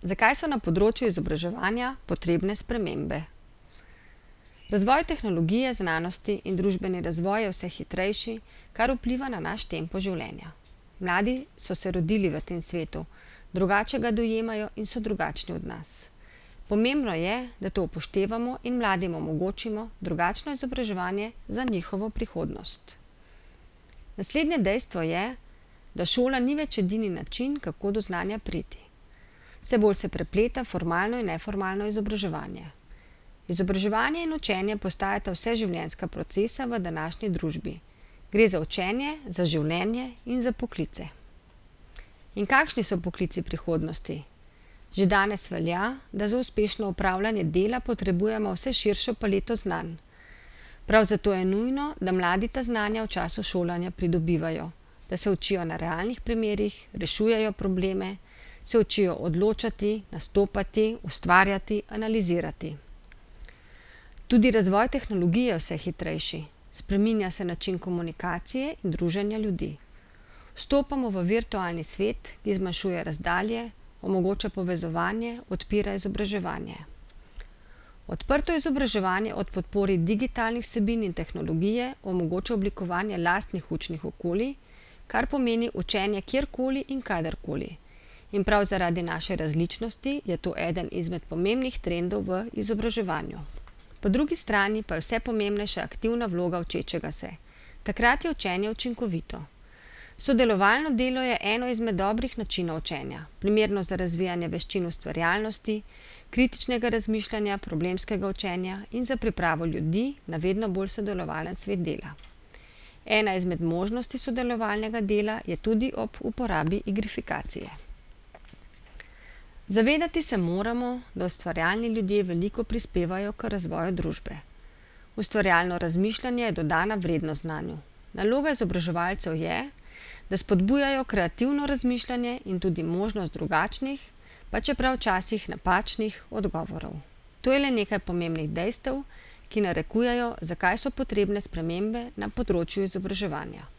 Zakaj so na področju izobraževanja potrebne spremembe? Razvoj tehnologije, znanosti in družbeni razvoj je vse hitrejši, kar vpliva na naš tempo življenja. Mladi so se rodili v tem svetu, drugače ga dojemajo in so drugačni od nas. Pomembno je, da to upoštevamo in mladim omogočimo drugačno izobraževanje za njihovo prihodnost. Naslednje dejstvo je, da šola ni več edini način, kako do znanja priti. Vse bolj se prepleta formalno in neformalno izobraževanje. Izobraževanje in učenje postajata vseživljenjska procesa v današnji družbi. Gre za učenje, za življenje in za poklice. In kakšni so poklici prihodnosti? Že danes velja, da za uspešno opravljanje dela potrebujemo vse širšo paleto znanj. Prav zato je nujno, da mladi ta znanja v času šolanja pridobivajo, da se učijo na realnih primerih, rešujejo probleme, se učijo odločati, nastopati, ustvarjati, analizirati. Tudi razvoj tehnologije je vse hitrejši. Spreminja se način komunikacije in druženja ljudi. Vstopamo v virtualni svet, ki zmanjšuje razdalje, omogoča povezovanje, odpira izobraževanje. Odprto izobraževanje od podpori digitalnih vsebin in tehnologije omogoča oblikovanje lastnih učnih okolij, kar pomeni učenje kjerkoli in kadarkoli. In prav zaradi naše različnosti je to eden izmed pomembnih trendov v izobraževanju. Po drugi strani pa je vse pomembnejša aktivna vloga učečega se. Takrat je učenje učinkovito. Sodelovalno delo je eno izmed dobrih načinov učenja, primerno za razvijanje veščin ustvarjalnosti, kritičnega razmišljanja, problemskega učenja in za pripravo ljudi na vedno bolj sodelovalen svet dela. Ena izmed možnosti sodelovalnega dela je tudi ob uporabi igrifikacije. Zavedati se moramo, da ustvarjalni ljudje veliko prispevajo k razvoju družbe. Ustvarjalno razmišljanje je dodana vrednost znanju. Naloga izobraževalcev je, da spodbujajo kreativno razmišljanje in tudi možnost drugačnih, pa čeprav včasih napačnih odgovorov. To je le nekaj pomembnih dejstev, ki narekujejo, zakaj so potrebne spremembe na področju izobraževanja.